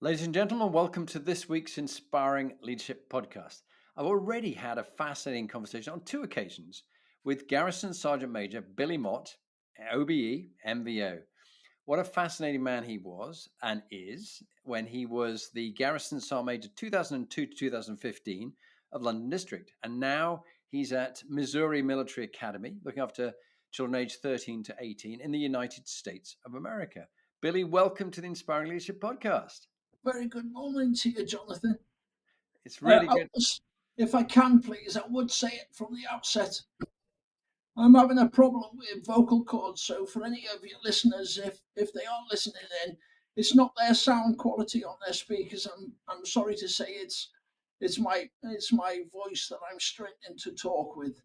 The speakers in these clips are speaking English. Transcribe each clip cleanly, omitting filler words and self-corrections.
Ladies and gentlemen, welcome to this week's Inspiring Leadership podcast. I've already had a fascinating conversation on two occasions with Garrison Sergeant Major Billy Mott, OBE, MVO. What a fascinating man he was and is when he was the Garrison Sergeant Major 2002 to 2015 of London District. And now he's at Missouri Military Academy, looking after children aged 13 to 18 in the United States of America. Billy, welcome to the Inspiring Leadership podcast. Very good morning to you, Jonathan. It's really I good. was, if I can, please, I would say it from the outset. I'm having a problem with vocal cords, so for any of your listeners, if they are listening in, it's not their sound quality on their speakers. I'm sorry to say it's my voice that I'm struggling to talk with.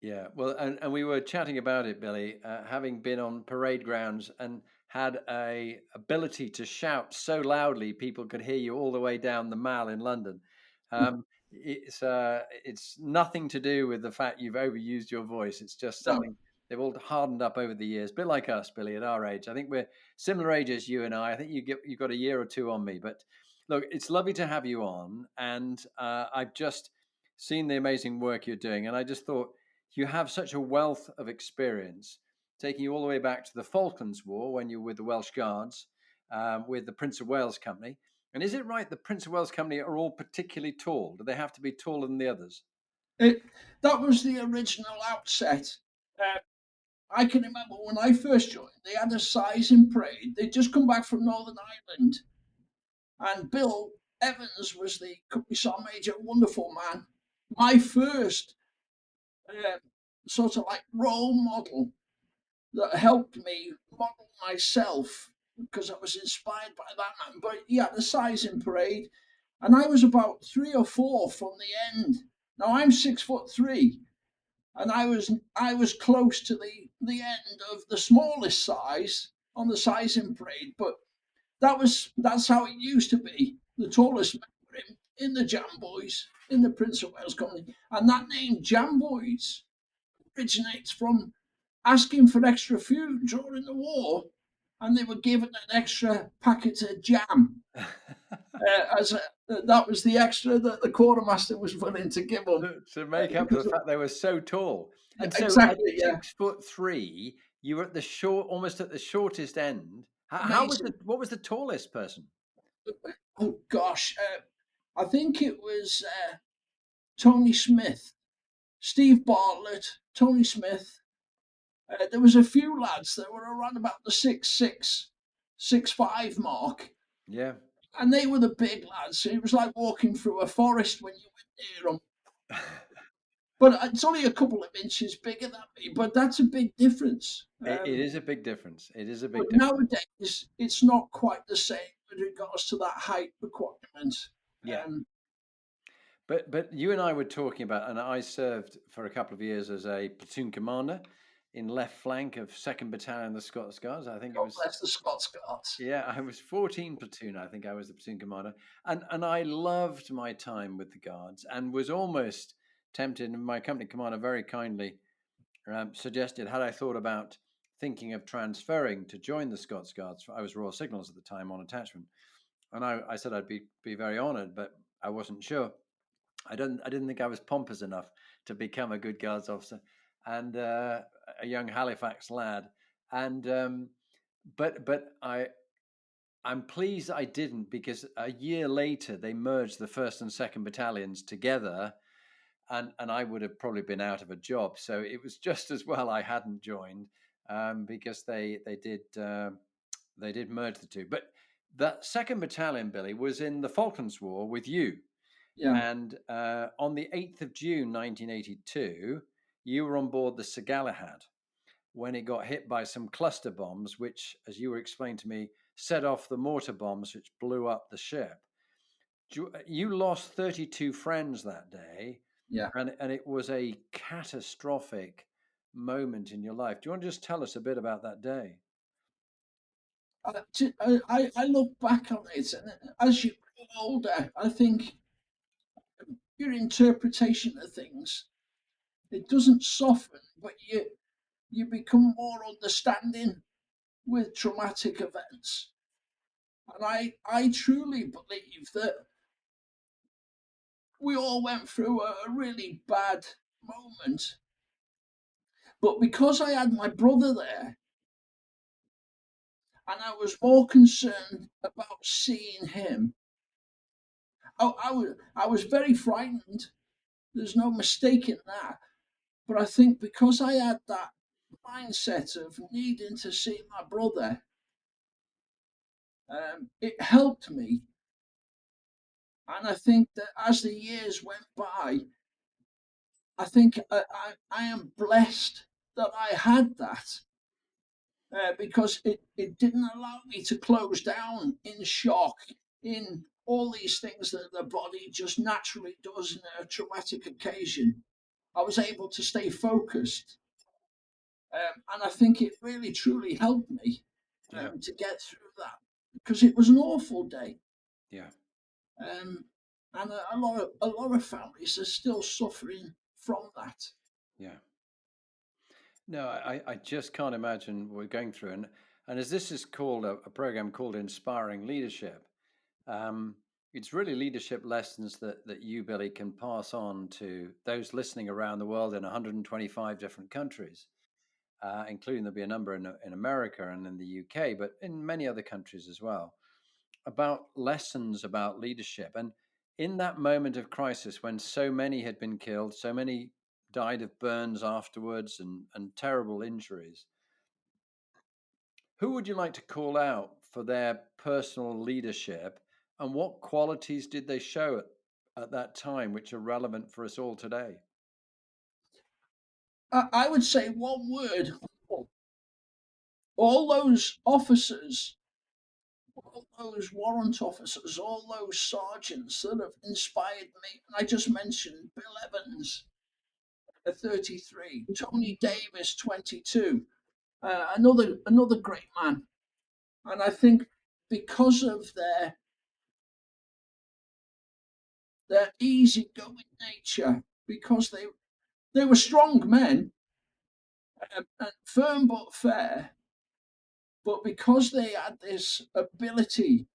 Yeah, well, and we were chatting about it, Billy, having been on parade grounds and had a ability to shout so loudly people could hear you all the way down the Mall in London. It's nothing to do with the fact you've overused your voice. It's just No, something they've all hardened up over the years. A bit like us, Billy, at our age. I think we're similar ages, you and I. I think you've got a year or two on me. But look, it's lovely to have you on, and I've just seen the amazing work you're doing, and I just thought you have such a wealth of experience, taking you all the way back to the Falklands War when you were with the Welsh Guards, with the Prince of Wales Company. And is it right the Prince of Wales Company are all particularly tall? Do they have to be taller than the others? it, that was the original outset. Uh, I can remember when I first joined, they had a sizing parade. They'd just come back from Northern Ireland, and Bill Evans was the company sergeant major, wonderful man. My first uh, sort of like role model that helped me model myself because I was inspired by that man. But yeah, the sizing parade, and I was about 3 or 4 from the end. Now I'm 6'3", and I was close to the end of the smallest size on the sizing parade, but that's how it used to be. The tallest member in the Jam Boys in the Prince of Wales Company, and that name Jam Boys originates from asking for extra food during the war, and they were given an extra packet of jam as that was the extra that the quartermaster was willing to give them. To make up for the fact they were so tall. Yeah, And so at exactly, yeah, 6'3", you were at the almost at the shortest end. How was amazing. what was the tallest person? Oh gosh, I think it was Tony Smith, Steve Bartlett, Tony Smith. There was a few lads that were around about the 6'6", 6'5" mark, Yeah. and they were the big lads. It was like walking through a forest when you went near them. But it's only a couple of inches bigger than me, but that's a big difference. It is a big difference. It is a But big difference. nowadays, it's not quite the same with regards to that height requirement. Yeah. Um, But you and I were talking about, and I served for a couple of years as a platoon commander in left flank of 2nd Battalion, the Scots Guards. I think it God was, bless the Scots Guards. yeah, I was 14 platoon. I think I was the platoon commander, and I loved my time with the Guards, and was almost tempted. And my company commander very kindly suggested, had I thought about thinking of transferring to join the Scots Guards. I was Royal Signals at the time on attachment, and I said I'd be very honoured, but I wasn't sure. I didn't think I was pompous enough to become a good guards officer, and a young Halifax lad. And I'm pleased I didn't, because a year later they merged the 1st and 2nd battalions together, and I would have probably been out of a job. So it was just as well I hadn't joined, because they did merge the two. But that 2nd battalion, Billy, was in the Falklands War with you. Yeah. And on the 8th of June, 1982, you were on board the Sir Galahad when it got hit by some cluster bombs, which, as you were explaining to me, set off the mortar bombs which blew up the ship. You lost 32 friends that day, Yeah. and it was a catastrophic moment in your life. Do you want to just tell us a bit about that day? I look back on it, and as you grow older, I think your interpretation of things, it doesn't soften, but you become more understanding with traumatic events. And I truly believe that we all went through a really bad moment. But because I had my brother there, and I was more concerned about seeing him, I was very frightened. There's no mistaking that. But I think because I had that mindset of needing to see my brother, it helped me. And I think that as the years went by, I think I am blessed that I had that because it didn't allow me to close down in shock, in all these things that the body just naturally does in a traumatic occasion. I was able to stay focused. And I think it really truly helped me Yeah. to get through that because it was an awful day. Yeah. Um, and a lot of families are still suffering from that. Yeah. No, I just can't imagine what we're going through. And as this is called a program called Inspiring Leadership, um, it's really leadership lessons that you, Billy, can pass on to those listening around the world in 125 different countries, including there'll be a number in America and in the UK, but in many other countries as well, about lessons about leadership. And in that moment of crisis, when so many had been killed, so many died of burns afterwards and terrible injuries, who would you like to call out for their personal leadership, and what qualities did they show at that time which are relevant for us all today? I would say one word: all those officers, all those warrant officers, all those sergeants that have inspired me. And I just mentioned Bill Evans, 33, Tony Davis, 22, another great man. And I think because of their easygoing nature, because they were strong men, and firm but fair, but because they had this ability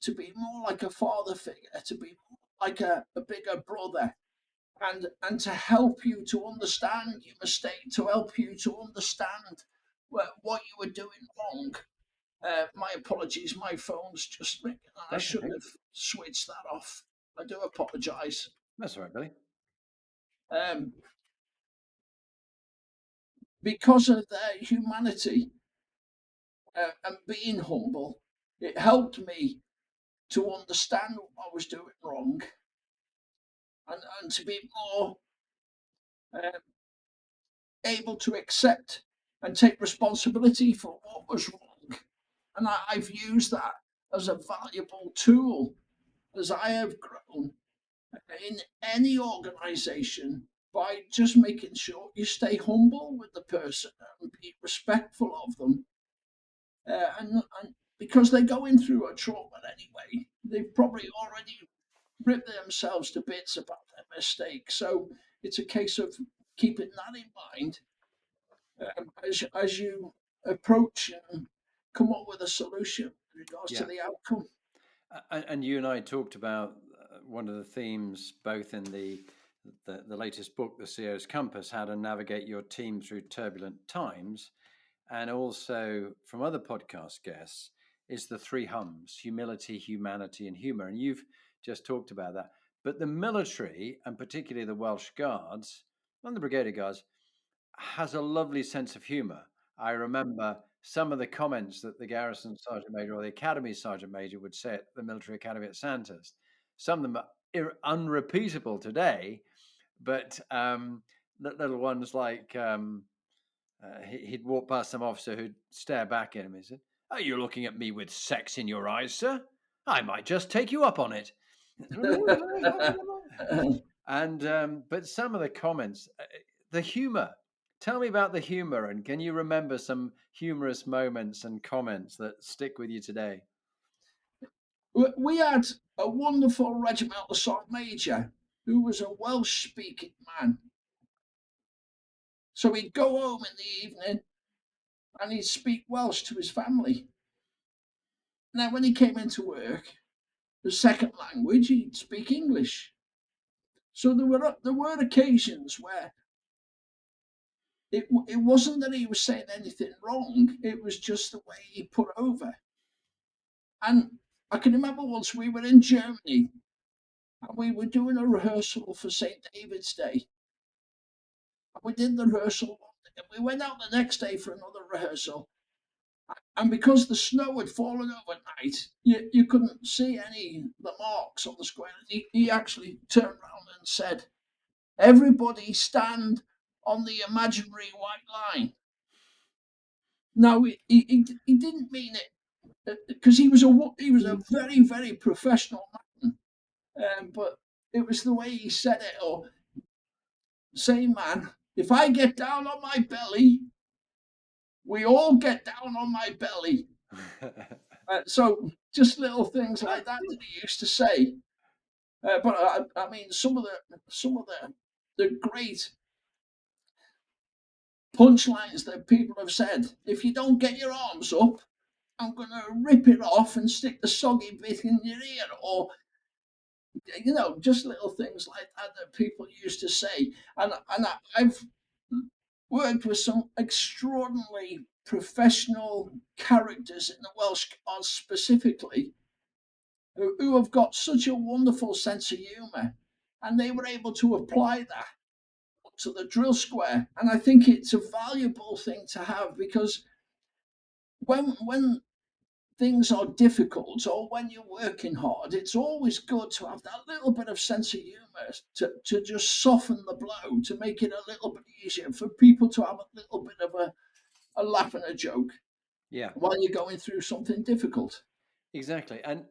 to be more like a father figure, to be more like a bigger brother, and to help you to understand your mistake, to help you to understand what you were doing wrong. My apologies, my phone's just ringing. I That's should okay. have switched that off. I do apologise. That's all right, Billy. Um, because of their humanity and being humble, it helped me to understand what I was doing wrong and to be more uh, able to accept and take responsibility for what was wrong. And I've used that as a valuable tool as I have grown in any organization by just making sure you stay humble with the person and be respectful of them. And because they're going through a trauma anyway, they've probably already ripped themselves to bits about their mistake. So it's a case of keeping that in mind as you approach and come up with a solution in regards to Yeah. the outcome. And you and I talked about one of the themes, both in the latest book, The CEO's Compass, how to navigate your team through turbulent times, and also from other podcast guests, is the three hums: humility, humanity, and humor. And you've just talked about that. But the military, and particularly the Welsh Guards and the Brigadier Guards, has a lovely sense of humor. I remember some of the comments that the Garrison Sergeant Major or the Academy Sergeant Major would say at the Military Academy at Sandhurst. Some of them are unrepeatable today, but little ones like he'd walk past some officer who'd stare back at him and said, "Are you looking at me with sex in your eyes, sir? I might just take you up on it." And but some of the comments, the humor. Tell me about the humor, and can you remember some humorous moments and comments that stick with you today? We had a wonderful regimental sergeant major who was a Welsh speaking man. So he'd go home in the evening and he'd speak Welsh to his family. Now, when he came into work, the second language, he'd speak English. So there were occasions where it wasn't that he was saying anything wrong, it was just the way he put over. And I can remember once we were in Germany and we were doing a rehearsal for St. David's Day. And we did the rehearsal and we went out the next day for another rehearsal. And because the snow had fallen overnight, you couldn't see any of the marks on the square. He actually turned around and said, "Everybody stand on the imaginary white line." Now he didn't mean it because he was a very very professional man, but it was the way he said it. Or saying, "Man, if I get down on my belly, we all get down on my belly." So just little things like that he used to say. But I mean, some of the great punchlines that people have said. If you don't get your arms up, I'm going to rip it off and stick the soggy bit in your ear. Or, just little things like that people used to say. And I've worked with some extraordinarily professional characters in the Welsh Guards specifically who have got such a wonderful sense of humour, and they were able to apply that to the drill square. And I think it's a valuable thing to have, because when things are difficult or when you're working hard, it's always good to have that little bit of sense of humour to just soften the blow, to make it a little bit easier for people to have a little bit of a laugh and a joke while you're going through something difficult. Exactly. And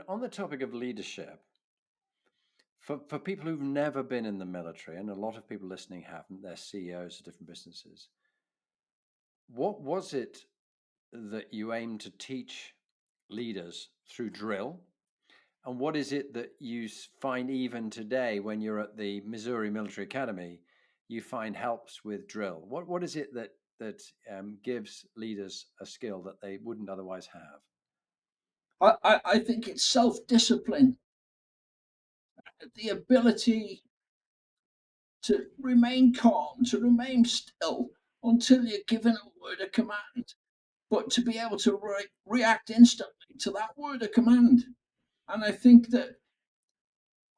on the topic of leadership, for people who've never been in the military, and a lot of people listening haven't, they're CEOs of different businesses, what was it that you aim to teach leaders through drill? And what is it that you find even today when you're at the Missouri Military Academy, you find helps with drill? What is it that gives leaders a skill that they wouldn't otherwise have? I think it's self-discipline, the ability to remain calm, to remain still until you're given a word of command, but to be able to react instantly to that word of command. And I think that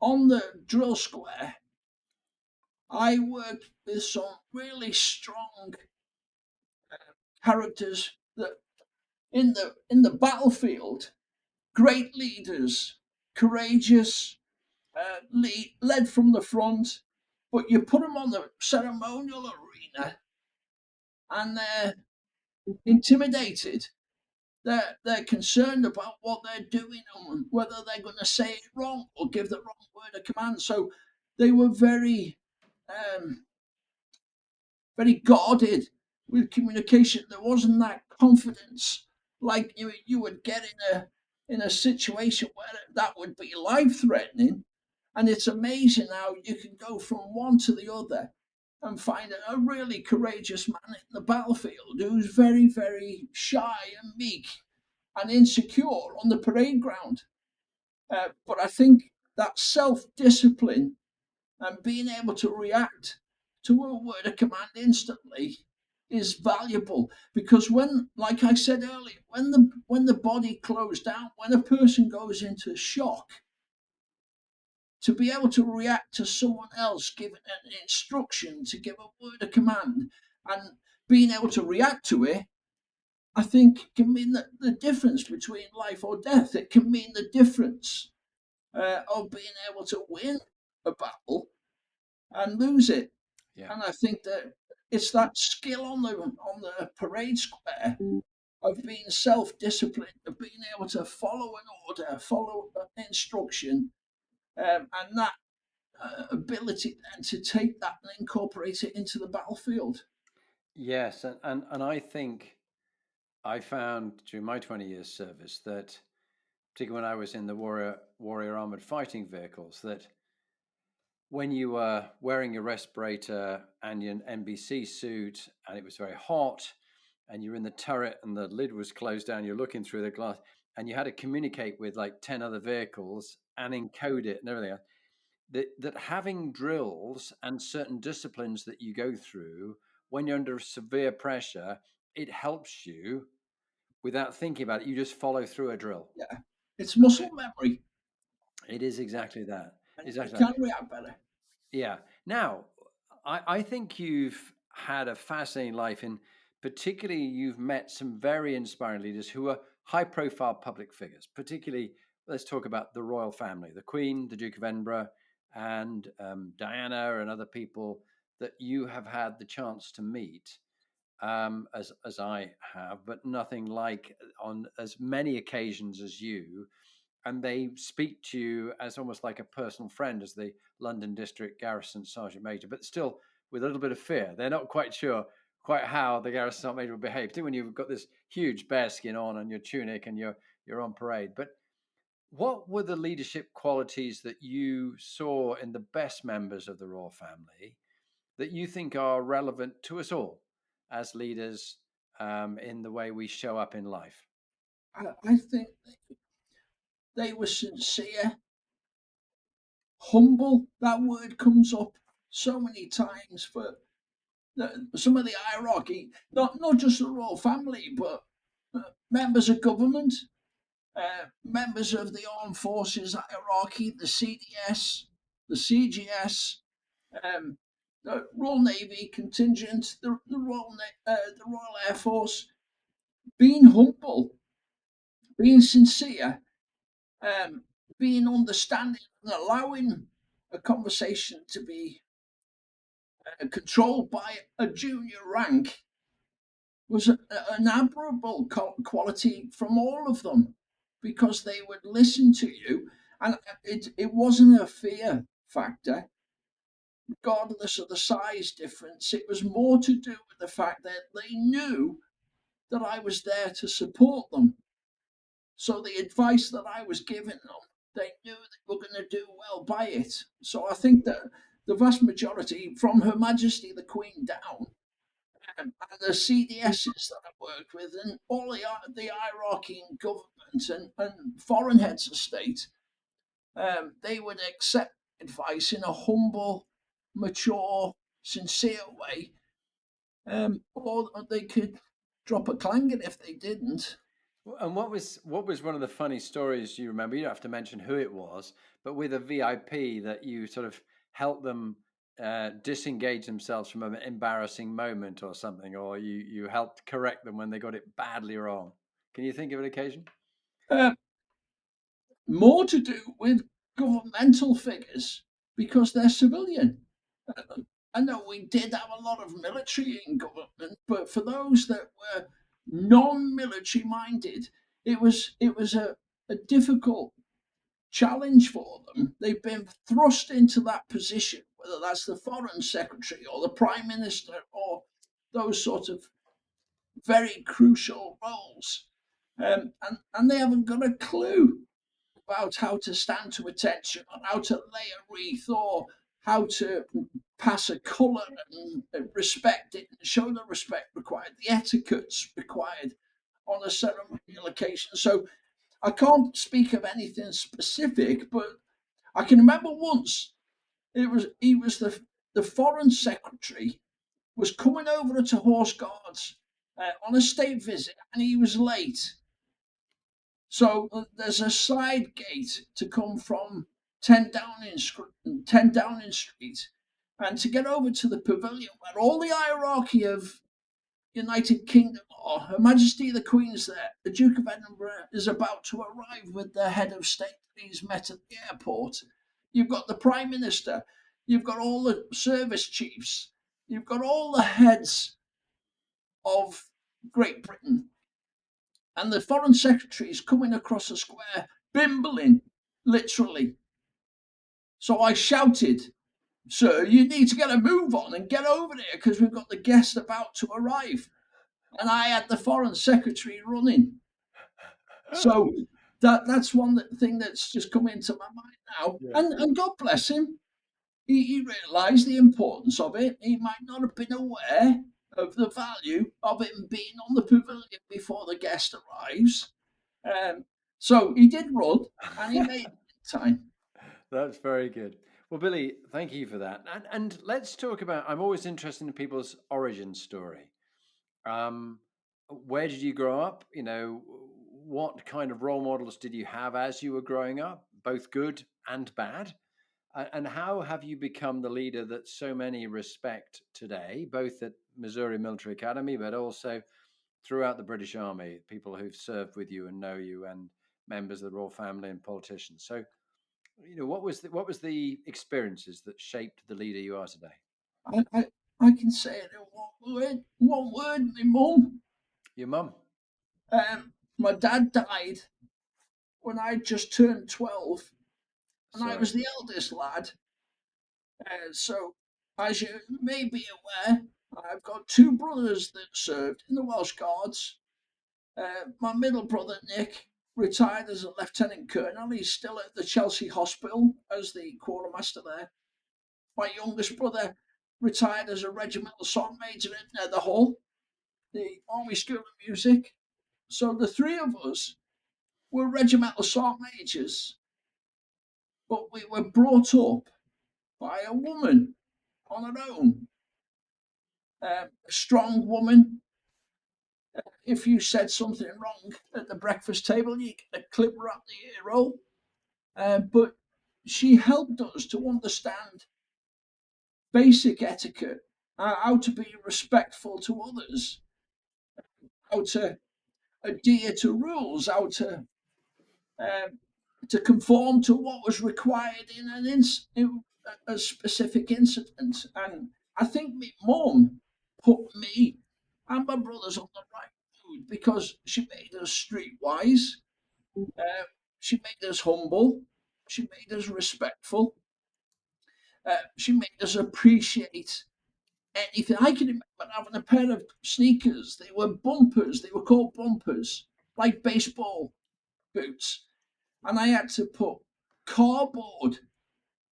on the drill square, I worked with some really strong characters that in the battlefield, great leaders, courageous, led from the front, but you put them on the ceremonial arena and they're intimidated. They're concerned about what they're doing and whether they're going to say it wrong or give the wrong word of command. So they were very, very guarded with communication. There wasn't that confidence like you would get in a situation where that would be life threatening. And it's amazing how you can go from one to the other and find a really courageous man in the battlefield who's very, very shy and meek and insecure on the parade ground. But I think that self discipline and being able to react to a word of command instantly is valuable, because when, like I said earlier, when the body closed down, when a person goes into shock, to be able to react to someone else giving an instruction to give a word of command and being able to react to it, I think can mean the difference between life or death. It can mean the difference of being able to win a battle and lose it. Yeah. And I think that it's that skill on the parade square of being self-disciplined, of being able to follow an order, follow an instruction, and that ability then to take that and incorporate it into the battlefield. Yes, and I think I found during my 20 years service that, particularly when I was in the warrior armored fighting vehicles, that when you were wearing your respirator and your NBC suit and it was very hot and you're in the turret and the lid was closed down, you're looking through the glass and you had to communicate with like 10 other vehicles and encode it and everything else, that having drills and certain disciplines that you go through when you're under severe pressure, it helps you without thinking about it. You just follow through a drill. Yeah, it's muscle memory. It is exactly that. And you Exactly that. can react better. Yeah. Now, I think you've had a fascinating life, and particularly you've met some very inspiring leaders who are high-profile public figures. Particularly, let's talk about the royal family, the Queen, the Duke of Edinburgh, and Diana, and other people that you have had the chance to meet, as I have, but nothing like on as many occasions as you. And they speak to you as almost like a personal friend, as the London District Garrison Sergeant Major, but still with a little bit of fear. They're not quite sure quite how the Garrison Sergeant Major will behave, particularly when you've got this huge bearskin on and your tunic and you're on parade. But what were the leadership qualities that you saw in the best members of the royal family that you think are relevant to us all as leaders, in the way we show up in life? I think they were sincere, humble. That word comes up so many times for some of the hierarchy, not just the royal family, but members of government, members of the armed forces hierarchy, the CDS, the CGS, the Royal Navy contingent, the Royal Air Force. Being humble, being sincere, being understanding, and allowing a conversation to be controlled by a junior rank was an admirable quality from all of them, because they would listen to you, and it wasn't a fear factor regardless of the size difference. It was more to do with the fact that they knew that I was there to support them. So the advice that I was giving them, they knew they were going to do well by it. So I think that the vast majority, from Her Majesty the Queen down, and the CDSs that I worked with, and all the hierarchy in government and foreign heads of state, they would accept advice in a humble, mature, sincere way, or they could drop a clanging if they didn't. And what was one of the funny stories you remember? You don't have to mention who it was, but with a VIP that you sort of helped them disengage themselves from an embarrassing moment or something, or you helped correct them when they got it badly wrong. Can you think of an occasion? Uh, More to do with governmental figures because they're civilian. I know we did have a lot of military in government, but for those that were non-military minded, it was a difficult challenge for them. They've been thrust into that position, whether that's the foreign secretary or the prime minister or those sort of very crucial roles, and they haven't got a clue about how to stand to attention, or how to lay a wreath, or how to pass a colour and respect it and show the respect required, the etiquettes required on a ceremonial occasion. So I can't speak of anything specific, but I can remember once he was the foreign secretary was coming over to Horse Guards on a state visit, and he was late. So there's a side gate to come from 10 Downing Street, and to get over to the pavilion where all the hierarchy of United Kingdom are. Her Majesty the Queen's there. The Duke of Edinburgh is about to arrive with the head of state that he's met at the airport. You've got the Prime Minister. You've got all the service chiefs. You've got all the heads of Great Britain. And the Foreign Secretary is coming across the square, bimbling, literally. So I shouted, "Sir, you need to get a move on and get over there because we've got the guest about to arrive." And I had the Foreign Secretary running. So that's one thing that's just come into my mind now. Yeah. And God bless him. He realised the importance of it. He might not have been aware of the value of him being on the pavilion before the guest arrives. So he did run, and he made it in time. That's very good. Well, Billy, thank you for that. And let's talk about. I'm always interested in people's origin story. Um, where did you grow up? You know, what kind of role models did you have as you were growing up, both good and bad? And how have you become the leader that so many respect today, both at Missouri Military Academy, but also throughout the British Army, people who've served with you and know you, and members of the royal family and politicians? So, you know, what was the experiences that shaped the leader you are today? I can say it in one word. One word, my mum. Your mum. My dad died when I just turned 12, and I was Sorry. the eldest lad. So, as you may be aware, I've got two brothers that served in the Welsh Guards. My middle brother, Nick, retired as a lieutenant colonel. He's still at the Chelsea Hospital as the quartermaster there. My youngest brother retired as a regimental song major at Netherhall, the Army School of Music. So the three of us were regimental song majors, but we were brought up by a woman on her own, a strong woman. If you said something wrong at the breakfast table, you get a clip around the ear roll. But she helped us to understand basic etiquette, how to be respectful to others, how to adhere to rules, how um, to conform to what was required in a specific incident. And I think my mum put me and my brothers on the right road because she made us streetwise, uh, she made us humble, she made us respectful, she made us appreciate anything. I can remember having a pair of sneakers. They were bumpers. They were called bumpers, like baseball boots. And I had to put cardboard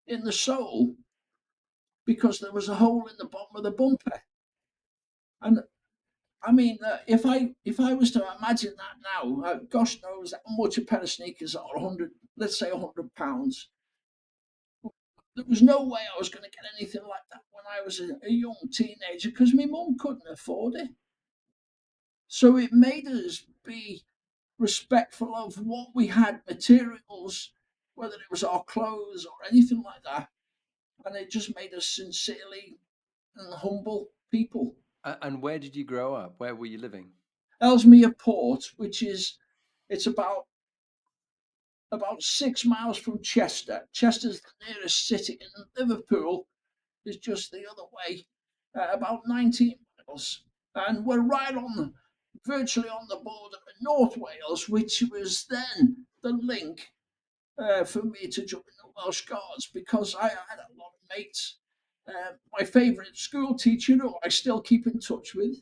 in the sole because there was a hole in the bottom of the bumper. And I mean, if I was to imagine that now, gosh knows how much a pair of sneakers are. 100, let's say £100. There was no way I was going to get anything like that when I was a young teenager because my mum couldn't afford it. So it made us be respectful of what we had, materials, whether it was our clothes or anything like that. And it just made us sincerely and humble people. And where did you grow up? Where were you living? Ellesmere Port, which is it's about 6 miles from Chester. Chester's the nearest city, and Liverpool is just the other way, about 19 miles. And we're right virtually on the border of North Wales, which was then the link for me to join the Welsh Guards because I had a lot of mates. My favourite school teacher, who I still keep in touch with,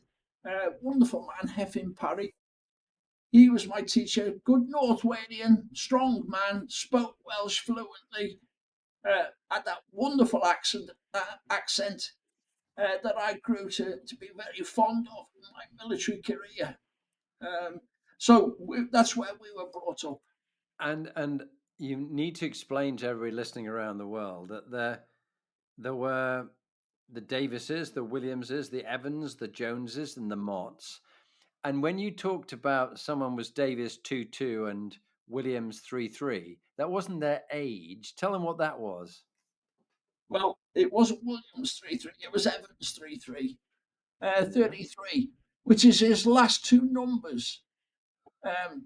wonderful man, Heffin Parry. He was my teacher, good North Walian, strong man, spoke Welsh fluently, had that wonderful accent that I grew to be very fond of in my military career. Um, that's where we were brought up. And you need to explain to everybody listening around the world that there were the Davises, the Williamses, the Evans, the Joneses, and the Motts. And when you talked about someone was Davis 2-2 and Williams 3-3, that wasn't their age. Tell them what that was. Well, it wasn't Williams 3-3, it was Evans 3-3, Yeah. 33, which is his last two numbers.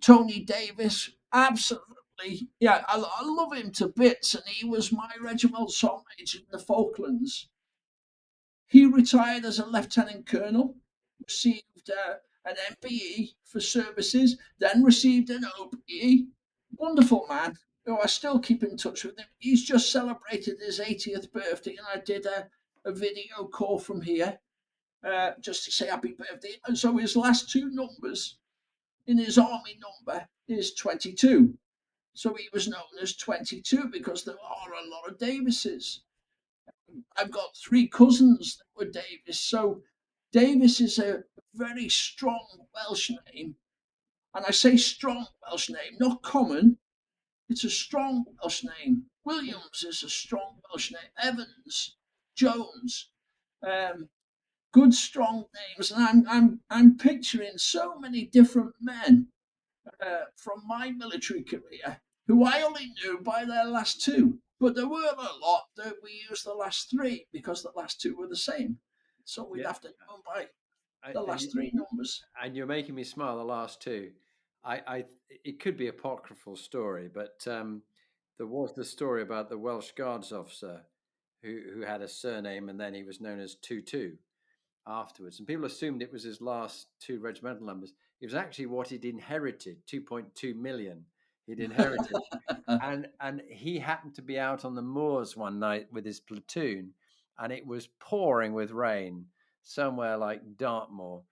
Tony Davis, absolutely, yeah, I love him to bits, and he was my regimental song agent in the Falklands. He retired as a lieutenant colonel, received an MPE for services, then received an OPE. Wonderful man, who I still keep in touch with him. He's just celebrated his 80th birthday, and I did a video call from here just to say happy birthday. And so his last two numbers in his army number is 22. So he was known as 22 because there are a lot of Davises. I've got three cousins that were Davis. So Davis is a very strong Welsh name. And I say strong Welsh name, not common. It's a strong Welsh name. Williams is a strong Welsh name. Evans, Jones, good strong names. And I'm picturing so many different men from my military career who I only knew by their last two. But there were a lot that we used the last three because the last two were the same. So we'd Yeah. have to know by I, the and, last three numbers. and you're making me smile. The last two, it could be apocryphal story, but there was the story about the Welsh Guards officer who had a surname, and then he was known as Tutu afterwards, and people assumed it was his last two regimental numbers. It was actually what he'd inherited, 2.2 million he'd inherited. And he happened to be out on the moors one night with his platoon, and it was pouring with rain somewhere like Dartmoor,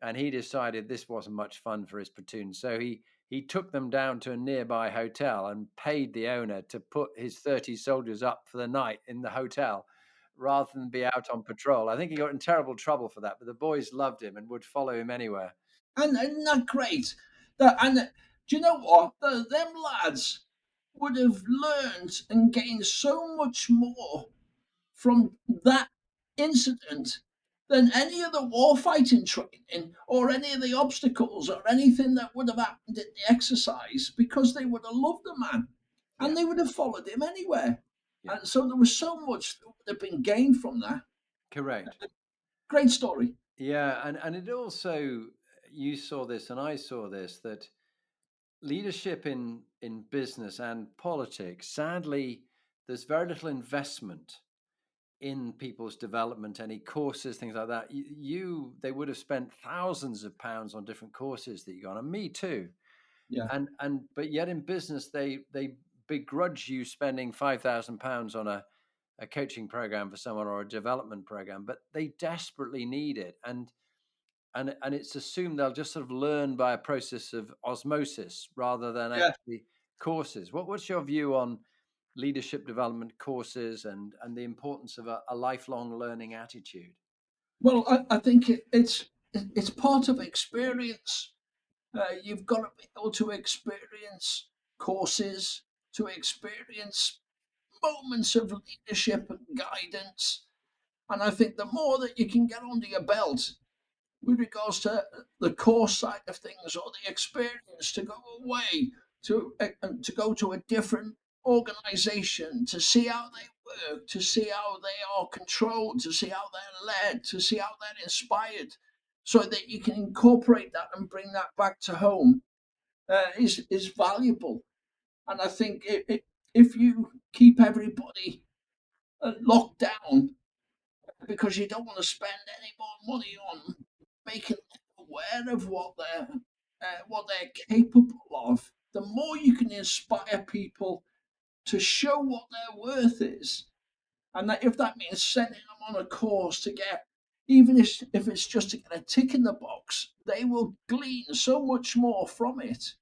and he decided this wasn't much fun for his platoon, so he took them down to a nearby hotel and paid the owner to put his 30 soldiers up for the night in the hotel rather than be out on patrol. I think he got in terrible trouble for that, but the boys loved him and would follow him anywhere. And not great. And do you know what? Them lads would have learned and gained so much more from that incident than any of the warfighting training or any of the obstacles or anything that would have happened at the exercise, because they would have loved the man Yeah, and they would have followed him anywhere. yeah, And so there was so much that would have been gained from that. correct. Great story. Yeah, and it also, you saw this and I saw this, that leadership in business and politics, sadly, there's very little investment in people's development, any courses, things like that. They would have spent thousands of pounds on different courses that you got, and me too. Yeah. And but yet in business, they begrudge you spending £5,000 on a coaching program for someone or a development program, but they desperately need it. And it's assumed they'll just sort of learn by a process of osmosis rather than Yeah. actually courses. What's your view on leadership development courses and the importance of a lifelong learning attitude? Well, I think it's part of experience. You've got to be able to experience courses, to experience moments of leadership and guidance. And I think the more that you can get under your belt with regards to the course side of things or the experience to go away to go to a different organization to see how they work, to see how they are controlled, to see how they're led, to see how they're inspired, so that you can incorporate that and bring that back to home, is valuable. And I think if you keep everybody locked down because you don't want to spend any more money on making them aware of what they're capable of, the more you can inspire people to show what their worth is, and that if that means sending them on a course to get, even if it's just to get a tick in the box, they will glean so much more from it,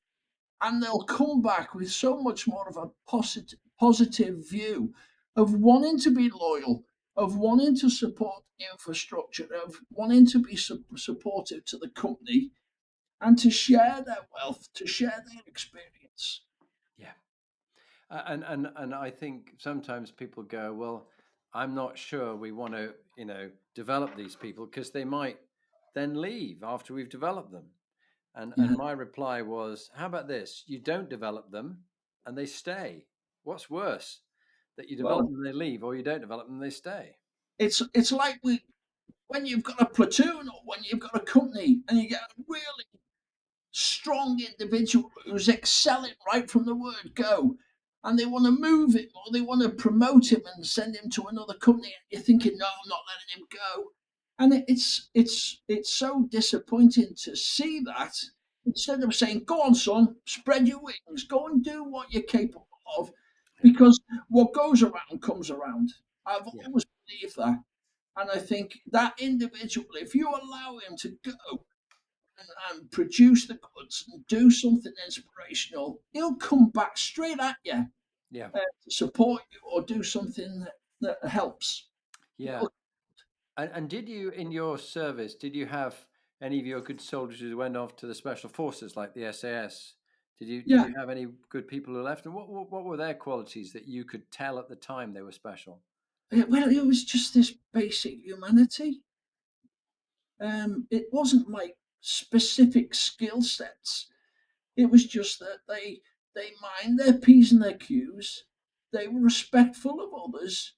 and they'll come back with so much more of a positive view of wanting to be loyal, of wanting to support infrastructure, of wanting to be supportive to the company, and to share their wealth, to share their experience. Yeah. And I think sometimes people go, well, I'm not sure we want to, develop these people because they might then leave after we've developed them. And Yeah. my reply was, how about this? You don't develop them and they stay. What's worse? That you develop Well, them and they leave, or you don't develop them and they stay. it's like when you've got a platoon or when you've got a company and you get a really strong individual who's excelling right from the word go, and they want to move him or they want to promote him and send him to another company, and you're thinking, no, I'm not letting him go. And it's so disappointing to see that, instead of saying, go on, son, spread your wings, go and do what you're capable of, Yeah. because what goes around comes around. I've Yeah. always believed that. And I think that individual, if you allow him to go and produce the goods and do something inspirational, he'll come back straight at you Yeah. to support you or do something that helps. Yeah. And did you, in your service, did you have any of your good soldiers who went off to the special forces like the SAS? Did you Yeah, have any good people who left, and what were their qualities that you could tell at the time they were special? well, it was just this basic humanity. It wasn't like specific skill sets. It was just that they mind their p's and their q's. They were respectful of others.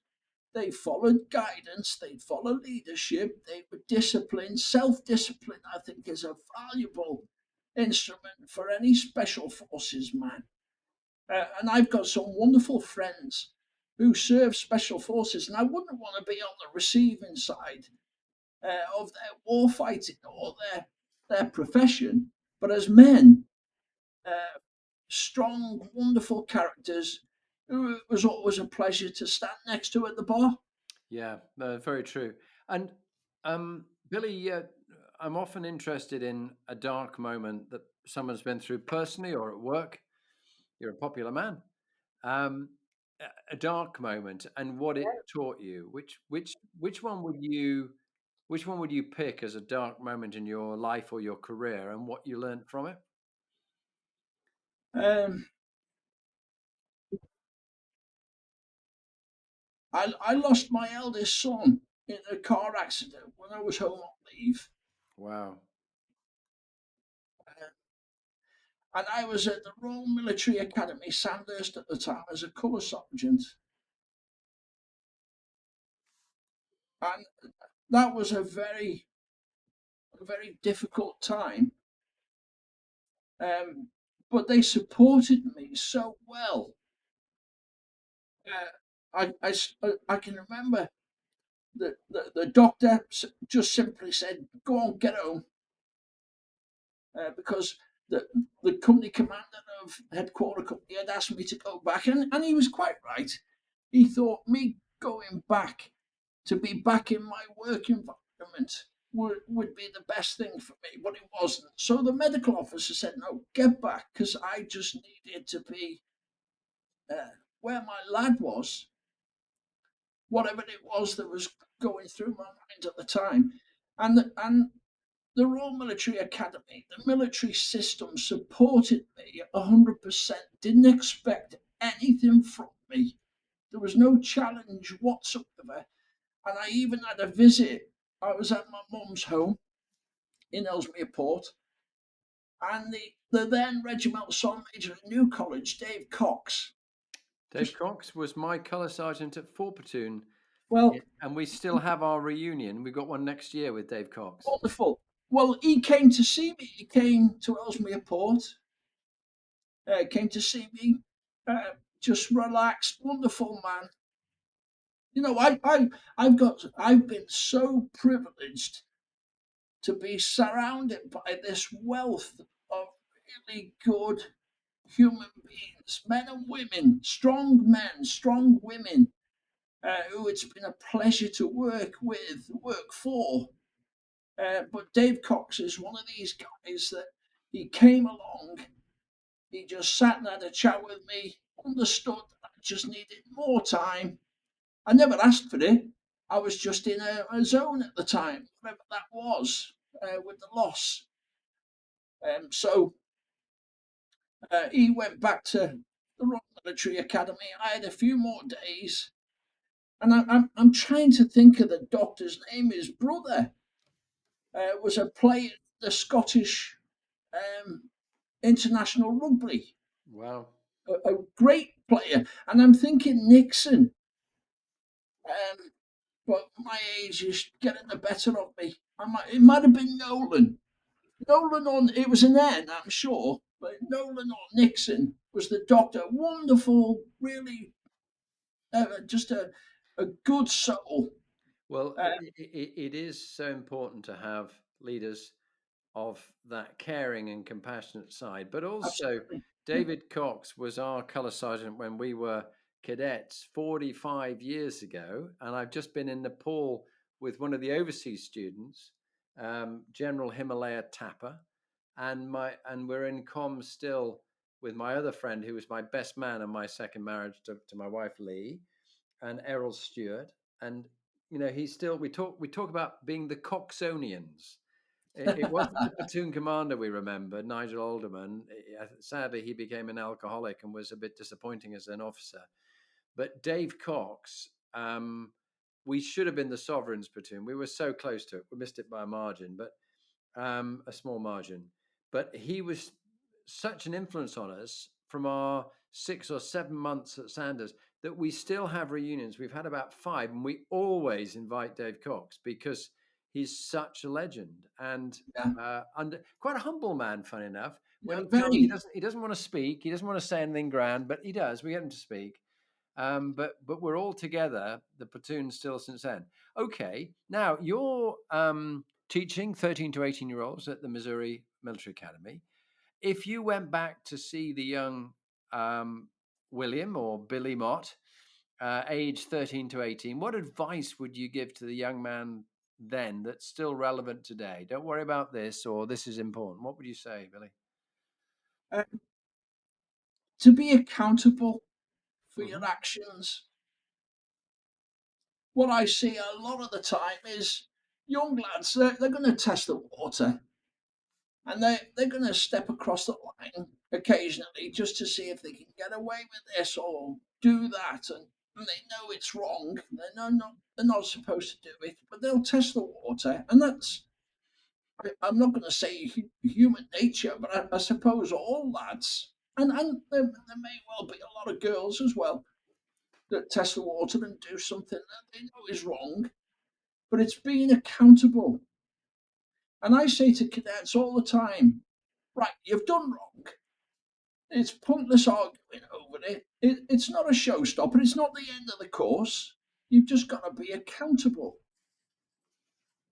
They followed guidance. They followed leadership. They were disciplined. Self-discipline, I think, is a valuable instrument for any special forces man. And I've got some wonderful friends who serve special forces, and I wouldn't want to be on the receiving side of their war fighting or their profession. But as men, uh, strong, wonderful characters who it was always a pleasure to stand next to at the bar. Yeah, very true. And Billy, I'm often interested in a dark moment that someone's been through personally or at work. You're a popular man. Um, a dark moment and what it taught you. Which one would you pick as a dark moment in your life or your career, and what you learned from it? Um, I lost my eldest son in a car accident when I was home on leave. Wow. Uh, and I was at the Royal Military Academy, Sandhurst at the time, as a colour sergeant. And that was a very difficult time. Um, but they supported me so well. I can remember the doctor just simply said, "Go on, get home," because the company commander of headquarter company had asked me to go back, and he was quite right. He thought me going back to be back in my work environment would be the best thing for me, but it wasn't. So the medical officer said, "No, get back," because I just needed to be where my lad was, whatever it was that was going through my mind at the time. And the Royal Military Academy, the military system supported me 100%, didn't expect anything from me. There was no challenge whatsoever. And I even had a visit. I was at my mum's home in Ellesmere Port, and the then regimental sergeant major at New College, Dave Cox, Dave just, Cox was my colour sergeant at 4 Platoon, well, and we still have our reunion. We got one next year with Dave Cox. wonderful. Well, he came to see me. He came to Ellesmere Port, came to see me, just relaxed, wonderful man. You know, I've been so privileged to be surrounded by this wealth of really good human beings, men and women, strong men, strong women, who it's been a pleasure to work with, work for. But Dave Cox is one of these guys that he came along, he just sat and had a chat with me, understood that I just needed more time. I never asked for it. I was just in a zone at the time, whatever that was, with the loss. So he went back to the Royal Military Academy. I had a few more days, and I'm trying to think of the doctor's name. His brother was a player in the Scottish international rugby, Wow. a great player. And I'm thinking Nixon, um, but my age is getting the better of me. It might have been Nolan. Nolan on it was an N, I'm sure, but Nolan or Nixon was the doctor. Wonderful, really, just a good soul. Well, Uh, it is so important to have leaders of that caring and compassionate side. But also, Absolutely. Yeah. David Cox was our colour sergeant when we were cadets 45 years ago. And I've just been in Nepal with one of the overseas students, General Himalaya Tapper. And we're in comms still with my other friend who was my best man in my second marriage to my wife Lee, and Errol Stewart. And he's still we talk about being the Coxonians. It wasn't the platoon commander we remember, Nigel Alderman. Sadly, he became an alcoholic and was a bit disappointing as an officer. But Dave Cox, we should have been the Sovereigns platoon. We were so close to it. We missed it by a margin, but a small margin. But he was such an influence on us from our 6 or 7 months at Sanders that we still have reunions. We've had about 5, and we always invite Dave Cox because he's such a legend and Yeah, quite a humble man. Funny enough, when yeah, he comes, very. he doesn't want to speak. He doesn't want to say anything grand, but he does. We get him to speak. But we're all together, the platoon still since then. Okay, now you're teaching 13 to 18-year-olds at the Missouri Military Academy. If you went back to see the young William or Billy Mott, age 13 to 18, what advice would you give to the young man then that's still relevant today? Don't worry about this, or this is important. What would you say, Billy? Uh, to be accountable for your Mm-hmm. actions. What I see a lot of the time is young lads, they're going to test the water, and they're going to step across the line occasionally just to see if they can get away with this or do that. And they know it's wrong. They're not supposed to do it, but they'll test the water. And I'm not going to say human nature, but I suppose all lads. And there may well be a lot of girls as well that test the water and do something that they know is wrong, but it's being accountable. And I say to cadets all the time, right, you've done wrong. It's pointless arguing over it's not a showstopper. It's not the end of the course. You've just got to be accountable.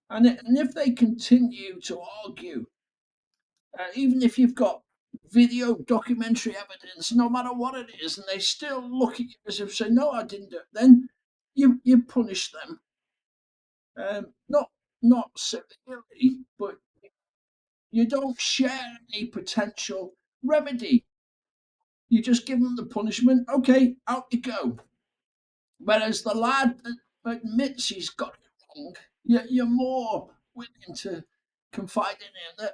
And if they continue to argue, even if you've got video documentary evidence, no matter what it is, and they still look at you as if say, "No, I didn't do it," then you punish them. Not severely, but you don't share any potential remedy. You just give them the punishment. Okay, out you go. Whereas the lad that admits he's got it wrong, you're more willing to confide in him that,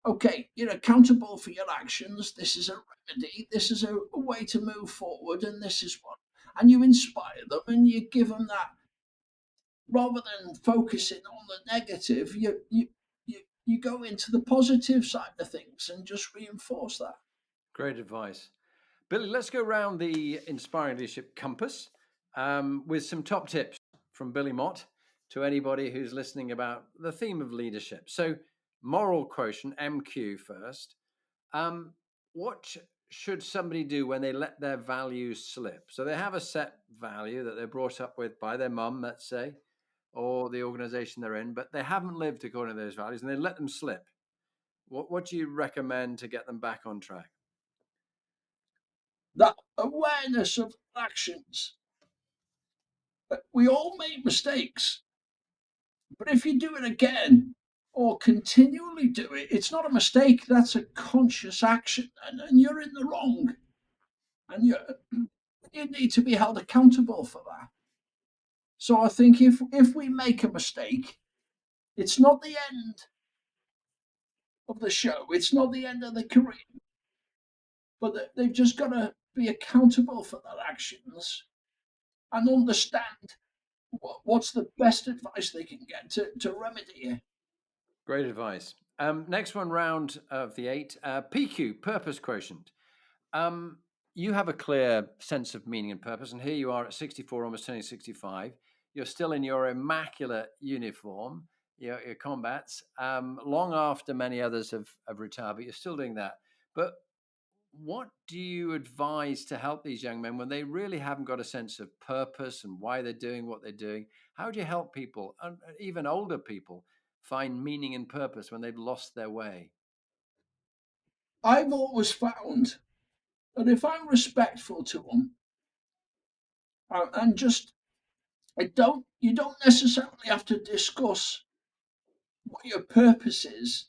okay, you're accountable for your actions. This is a remedy. This is a way to move forward, and this is what. And you inspire them, and you give them that rather than focusing on the negative. You go into the positive side of things and just reinforce that. Great advice. Billy, let's go around the Inspiring Leadership Compass with some top tips from Billy Mott to anybody who's listening about the theme of leadership. So, moral quotient, MQ first. What should somebody do when they let their values slip? So, they have a set value that they're brought up with by their mum, let's say, or the organization they're in, but they haven't lived according to those values and they let them slip. What do you recommend to get them back on track? That awareness of actions. We all make mistakes, but if you do it again or continually do it, it's not a mistake. That's a conscious action, and you're in the wrong, and you need to be held accountable for that. So I think if we make a mistake, it's not the end of the show. It's not the end of the career, but they've just got to be accountable for their actions and understand what's the best advice they can get to remedy it. Great advice. Next one, round of the 8, PQ, purpose quotient. You have a clear sense of meaning and purpose, and here you are at 64, almost turning 65. You're still in your immaculate uniform, your combats, long after many others have retired, but you're still doing that. But what do you advise to help these young men when they really haven't got a sense of purpose and why they're doing what they're doing? How do you help people, even older people, find meaning and purpose when they've lost their way? I've always found that if I'm respectful to them and just you don't necessarily have to discuss what your purpose is.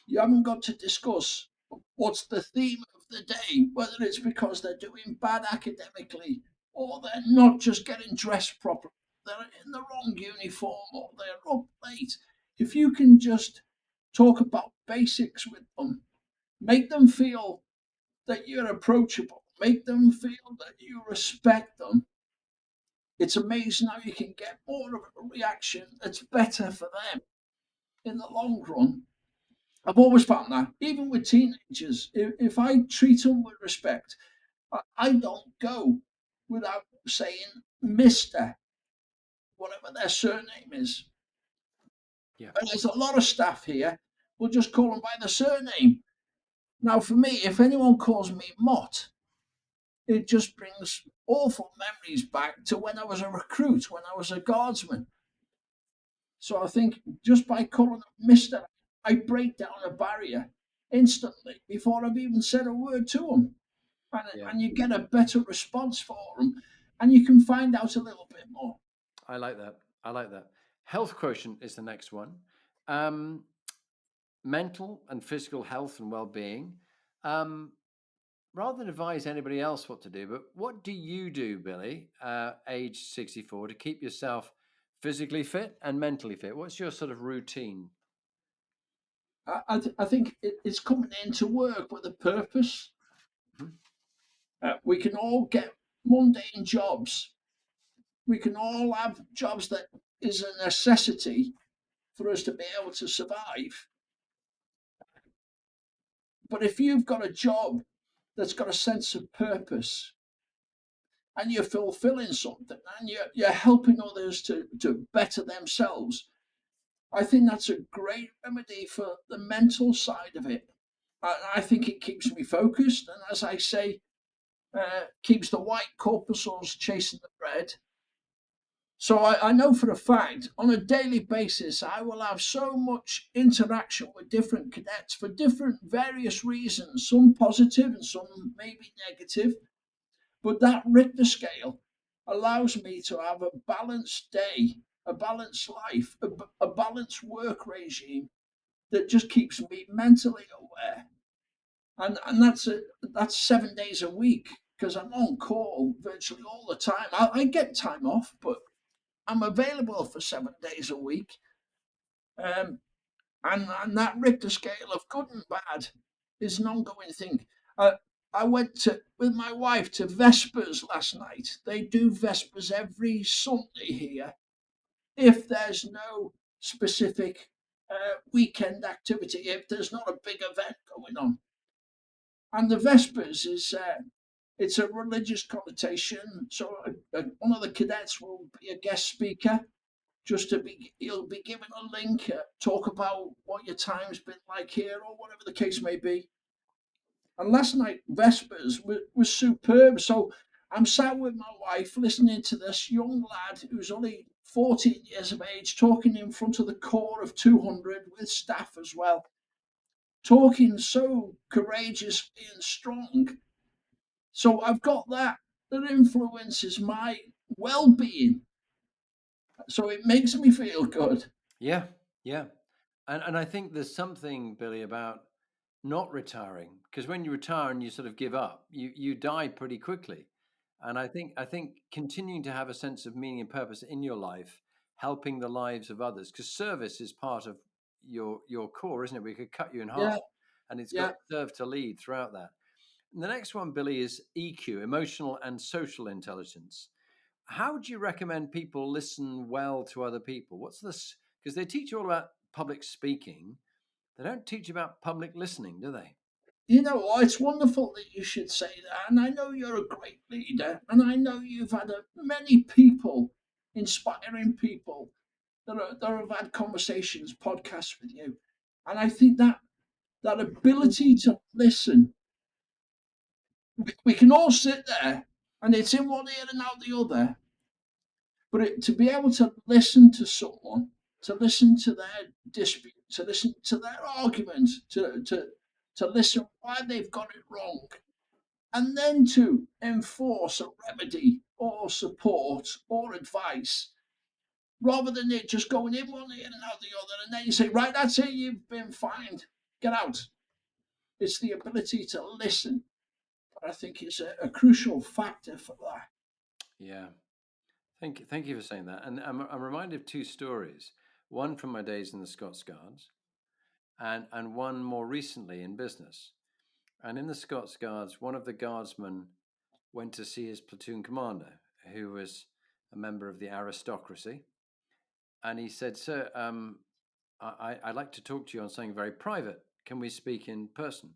You haven't got to discuss what's the theme of the day, whether it's because they're doing bad academically or they're not just getting dressed properly, they're in the wrong uniform or they're up late. If you can just talk about basics with them, make them feel that you're approachable, make them feel that you respect them. It's amazing how you can get more of a reaction that's better for them in the long run. I've always found that, even with teenagers, if I treat them with respect, I don't go without saying Mr., whatever their surname is. Yeah. And there's a lot of staff here will just call them by the surname. Now, for me, if anyone calls me Mott, it just brings awful memories back to when I was a recruit, when I was a guardsman. So I think just by calling them Mr., I break down a barrier instantly before I've even said a word to them. Yeah. And you get a better response for them, and you can find out a little bit more. I like that. I like that. Health quotient is the next one. Um, Mental and physical health and well-being. Um, Rather than advise anybody else what to do, but what do you do, Billy, age 64, to keep yourself physically fit and mentally fit? What's your sort of routine? I think it's coming into work with a purpose. Mhm. We can all get mundane jobs. We can all have jobs that is a necessity for us to be able to survive. But if you've got a job that's got a sense of purpose and you're fulfilling something and you're helping others to better themselves, I think that's a great remedy for the mental side of it. I think it keeps me focused, and as I say, keeps the white corpuscles chasing the red. So I know for a fact, on a daily basis, I will have so much interaction with different cadets for different various reasons, some positive and some maybe negative. But that Richter scale allows me to have a balanced day, a balanced life, a balanced work regime that just keeps me mentally aware. And that's 7 days a week because I'm on call virtually all the time. I get time off, but I'm available for 7 days a week. Um, and that Richter scale of good and bad is an ongoing thing. I went to with my wife to Vespers last night. They do Vespers every Sunday here. If there's no specific weekend activity, if there's not a big event going on, and the Vespers is it's a religious connotation. So one of the cadets will be a guest speaker. Just to be, he'll be given a link, talk about what your time's been like here, or whatever the case may be. And last night, Vespers was superb. So I'm sat with my wife listening to this young lad who's only 14 years of age talking in front of the core of 200 with staff as well, talking so courageously and strong. So I've got that influences my well-being. So it makes me feel good. Yeah, yeah. And I think there's something, Billy, about not retiring, because when you retire and you sort of give up, you die pretty quickly. And I think continuing to have a sense of meaning and purpose in your life, helping the lives of others, because service is part of your core, isn't it? We could cut you in half, Yeah, and it's got yeah. to serve to lead throughout that. And the next one, Billy, is EQ, emotional and social intelligence. How would you recommend people listen well to other people? What's this? Because they teach you all about public speaking. They don't teach you about public listening, do they? You know what? It's wonderful that you should say that. And I know you're a great leader. And I know you've had many people, inspiring people, that have had conversations, podcasts with you. And I think that ability to listen, we can all sit there and it's in one ear and out the other. But to be able to listen to someone, to listen to their dispute, to listen to their argument, to listen why they've got it wrong, and then to enforce a remedy or support or advice, rather than it just going in one ear and out the other, and then you say, right, that's it, you've been fined, get out. It's the ability to listen that I think is a crucial factor for that. Yeah. Thank you for saying that. And I'm reminded of two stories. One from my days in the Scots Guards, and one more recently in business. And in the Scots Guards, one of the guardsmen went to see his platoon commander, who was a member of the aristocracy. And he said, "Sir, I'd like to talk to you on something very private. Can we speak in person?"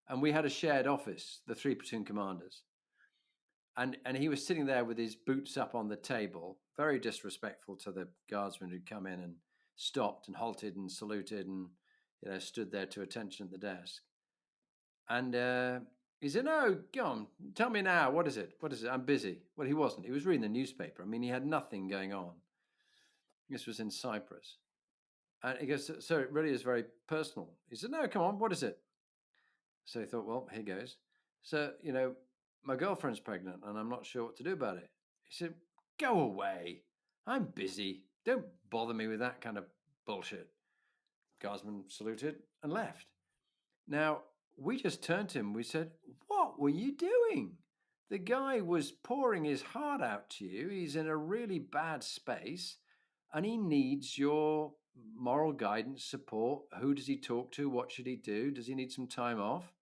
And we had a shared office, the three platoon commanders. And he was sitting there with his boots up on the table, very disrespectful to the guardsmen who'd come in and stopped and halted and saluted and stood there to attention at the desk. And he said, "No, go on, tell me now. What is it? What is it? I'm busy." Well, he wasn't. He was reading the newspaper. I mean, he had nothing going on. This was in Cyprus. And he goes, "Sir, it really is very personal." He said, "No, come on, what is it?" So he thought, well, here goes. "So, my girlfriend's pregnant and I'm not sure what to do about it." He said, "Go away. I'm busy. Don't bother me with that kind of bullshit." Guardsman saluted and left. Now, we just turned to him. We said, "What were you doing? The guy was pouring his heart out to you. He's in a really bad space and he needs your moral guidance, support. Who does he talk to? What should he do? Does he need some time off?"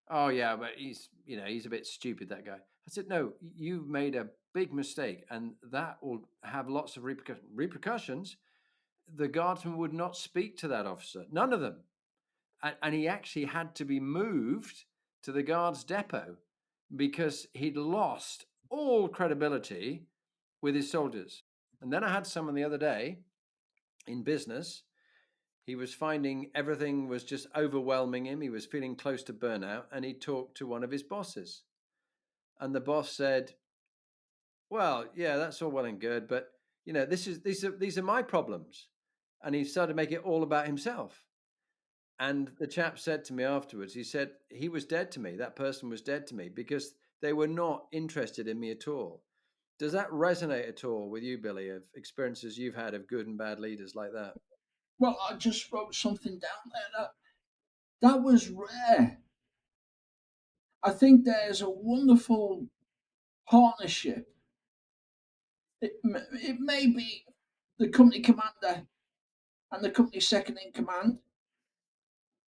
"Oh yeah, but he's a bit stupid, that guy." I said, "No, you've made a big mistake and that will have lots of repercussions. The guardsman would not speak to that officer, none of them. And he actually had to be moved to the guards depot because he'd lost all credibility with his soldiers." And then I had someone the other day in business. He was finding everything was just overwhelming him. He was feeling close to burnout, and he talked to one of his bosses. And the boss said, "Well, yeah, that's all well and good, but these are my problems." And he started to make it all about himself. And the chap said to me afterwards, he said, he was dead to me. That person was dead to me because they were not interested in me at all. Does that resonate at all with you, Billy, of experiences you've had of good and bad leaders like that? Well, I just wrote something down there that was rare. I think there's a wonderful partnership. It may be the company commander and the company second in command,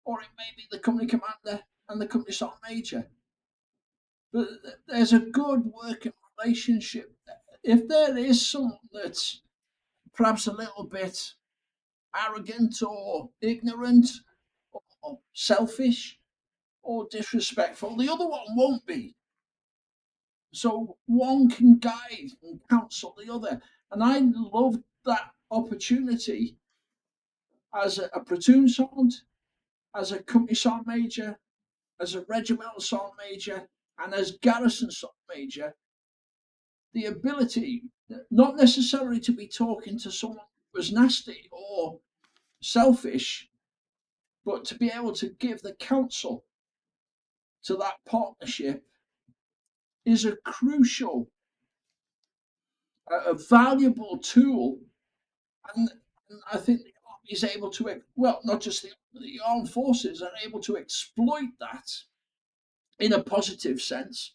or it may be the company commander and the company sergeant major. But there's a good working relationship. If there is someone that's perhaps a little bit arrogant or ignorant or selfish or disrespectful, the other one won't be. So one can guide and counsel the other. And I loved that opportunity as a platoon sergeant, as a company sergeant major, as a regimental sergeant major, and as garrison sergeant major, the ability not necessarily to be talking to someone who was nasty or selfish, but to be able to give the counsel to that partnership is a crucial, a valuable tool. And I think the army is able to, well, not just the armed forces are able to exploit that in a positive sense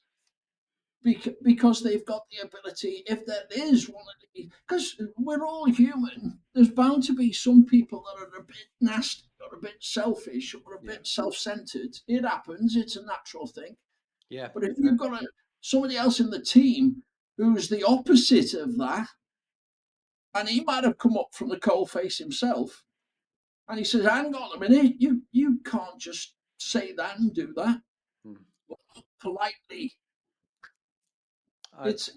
because they've got the ability, if there is one of the, because we're all human, there's bound to be some people that are a bit nasty or a bit selfish or a bit self-centered. It happens, it's a natural thing. Yeah. But if you've got somebody else in the team who's the opposite of that, and he might have come up from the coalface himself, and he says, "Hang on a minute, you can't just say that and do that." Politely. I, It's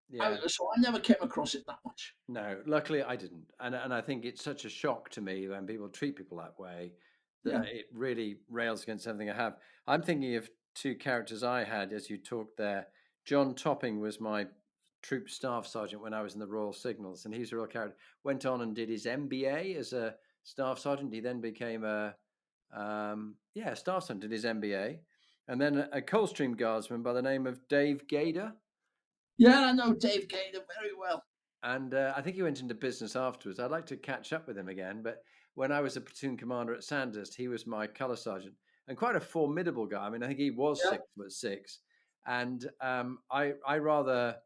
yeah. so I never came across it that much. No, luckily I didn't. And I think it's such a shock to me when people treat people that way Yeah. that it really rails against everything I have. I'm thinking of two characters I had as you talked there. John Topping was my troop staff sergeant when I was in the Royal Signals, and he's a real character. Went on and did his MBA as a staff sergeant. He then became a staff sergeant, did his MBA. And then a Coldstream Guardsman by the name of Dave Gader. Yeah, I know Dave Gaynor very well. And I think he went into business afterwards. I'd like to catch up with him again. But when I was a platoon commander at Sandhurst, he was my colour sergeant and quite a formidable guy. I mean, I think he was Yeah. 6'6", and I rather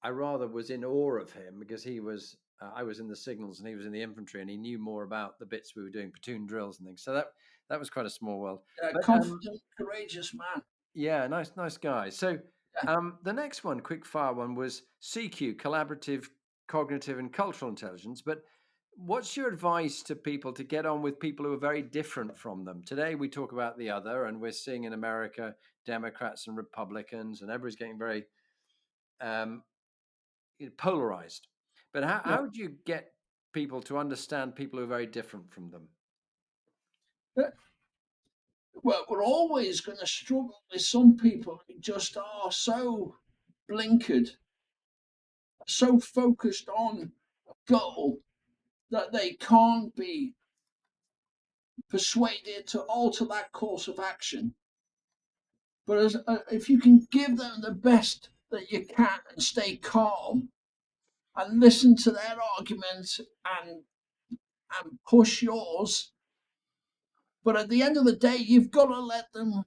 was in awe of him because he was I was in the signals and he was in the infantry, and he knew more about the bits we were doing, platoon drills and things. So that was quite a small world. But Confident, courageous man. yeah, nice guy. So Yeah. the next one, quick fire one, was CQ, collaborative, cognitive, and cultural intelligence. But what's your advice to people to get on with people who are very different from them? Today we talk about the other, and we're seeing in America Democrats and Republicans, and everybody's getting very um, polarized. But Yeah. how do you get people to understand people who are very different from them? Well, we're always going to struggle with some people who just are so blinkered, so focused on a goal that they can't be persuaded to alter that course of action. But if you can give them the best that you can and stay calm and listen to their arguments and push yours, but at the end of the day, you've got to let them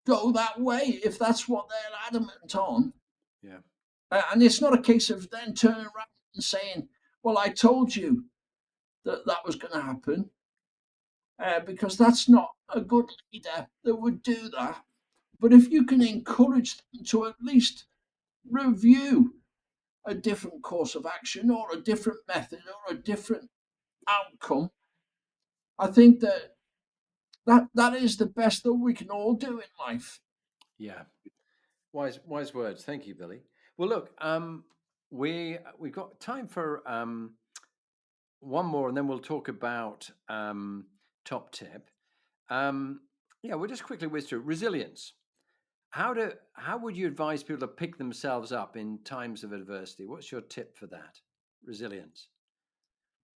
go that way if that's what they're adamant on. Yeah. And it's not a case of then turning around and saying, "Well, I told you that that was going to happen," because that's not a good leader that would do that. But if you can encourage them to at least review a different course of action or a different method or a different outcome, I think that is the best that we can all do in life. Yeah. Wise words. Thank you, Billy. Well, look, we've got time for one more, and then we'll talk about top tip. Yeah, we'll just quickly whiz through resilience. How would you advise people to pick themselves up in times of adversity? What's your tip for that? Resilience.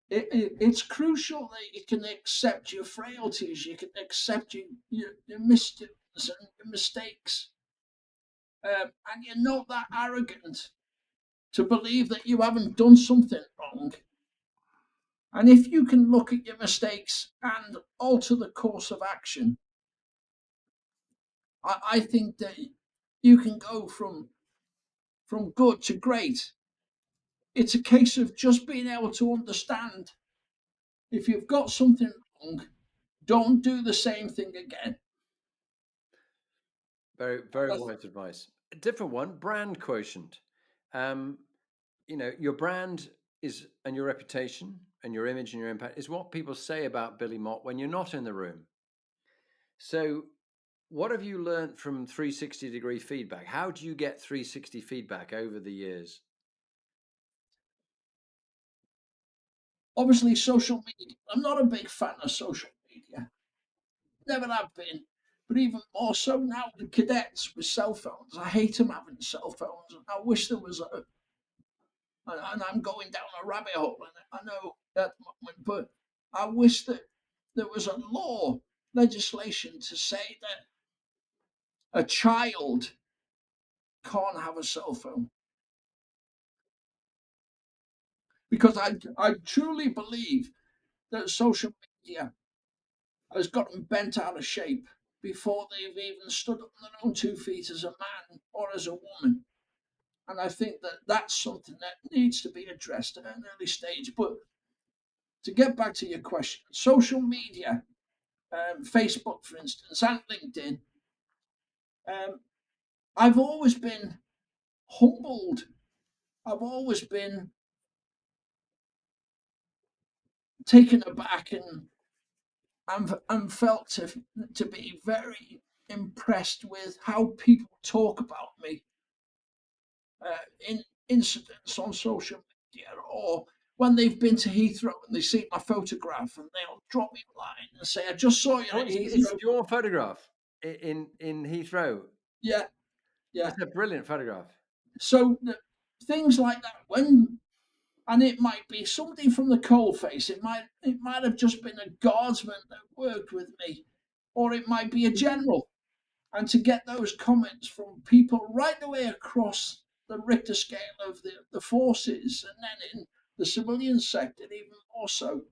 It's crucial that you can accept your frailties, you can accept your missteps and your mistakes, and you're not that arrogant to believe that you haven't done something wrong. And if you can look at your mistakes and alter the course of action, I think that you can go from good to great. It's a case of just being able to understand if you've got something wrong, don't do the same thing again. Very wise advice. A different one, brand quotient. Um, your brand is, and your reputation and your image and your impact is what people say about Billy Mott when you're not in the room. So what have you learned from 360-degree feedback? How do you get 360 feedback over the years? Obviously, social media. I'm not a big fan of social media. Never have been. But even more so now, the cadets with cell phones. I hate them having cell phones. I wish there was and I'm going down a rabbit hole, and I know at the moment, but I wish that there was a law, legislation to say that a child can't have a cell phone. Because I truly believe that social media has got them bent out of shape before they've even stood up on their own 2 feet as a man or as a woman. And I think that that's something that needs to be addressed at an early stage. But to get back to your question, social media, Facebook, for instance, and LinkedIn, um, I've always been humbled. I've always been taken aback and felt to be very impressed with how people talk about me in incidents on social media, or when they've been to Heathrow and they see my photograph and they'll drop me a line and say, "I just saw you at It's Heathrow." your photograph in Heathrow. Yeah, yeah. That's a brilliant photograph. So things like that, when and it might be somebody from the coalface. It might have just been a guardsman that worked with me, or it might be a general. And to get those comments from people right the way across the Richter scale of the forces, and then in the civilian sector, even more so,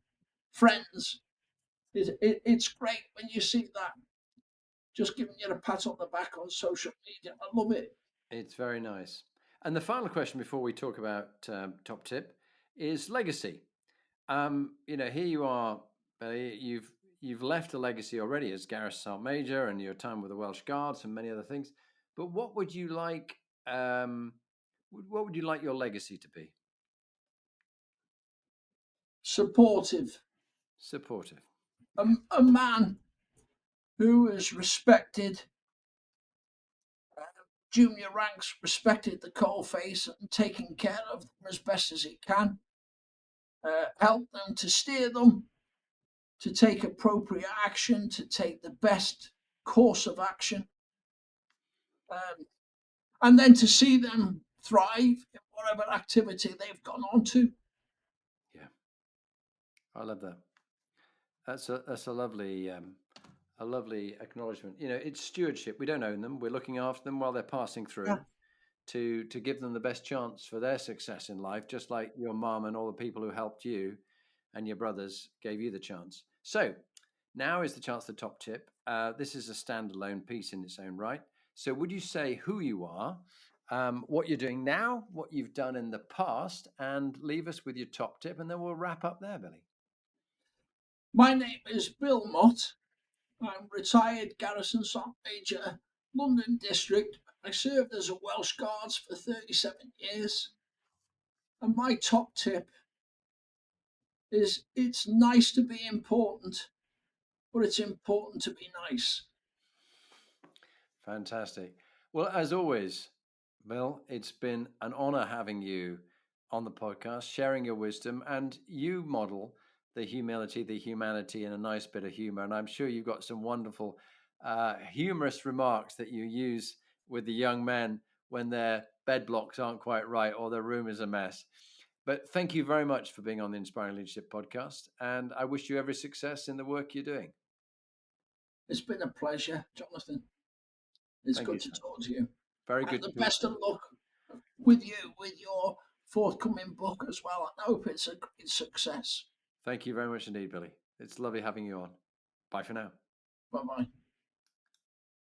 friends, it's great when you see that. Just giving you a pat on the back on social media. I love it. It's very nice. And the final question before we talk about top tip is legacy. Here you are, Billy. You've left a legacy already as Garrison Sergeant Major, and your time with the Welsh Guards and many other things. But what would you like? What would you like your legacy to be? Supportive. Supportive. A man who is respected, junior ranks, respected the coalface and taking care of them as best as he can. Help them to steer them, to take appropriate action, to take the best course of action, and then to see them thrive in whatever activity they've gone on to. Yeah, I love that. That's a lovely acknowledgement. It's stewardship. We don't own them. We're looking after them while they're passing through. Yeah. To give them the best chance for their success in life, just like your mum and all the people who helped you and your brothers gave you the chance. So now is the chance, the top tip. This is a standalone piece in its own right. So would you say who you are, what you're doing now, what you've done in the past, and leave us with your top tip, and then we'll wrap up there, Billy. My name is Bill Mott. I'm retired Garrison Sergeant Major, London District. I served as a Welsh Guards for 37 years. And my top tip is it's nice to be important, but it's important to be nice. Fantastic. Well, as always, Bill, it's been an honor having you on the podcast, sharing your wisdom, and you model the humility, the humanity, and a nice bit of humor. And I'm sure you've got some wonderful, humorous remarks that you use with the young men when their bed blocks aren't quite right or their room is a mess. But thank you very much for being on the Inspiring Leadership podcast. And I wish you every success in the work you're doing. It's been a pleasure, Jonathan. It's Thank good you, to talk to you. Very good. And the best of luck with you, with your forthcoming book as well. I hope it's a great success. Thank you very much indeed, Billy. It's lovely having you on. Bye for now. Bye-bye.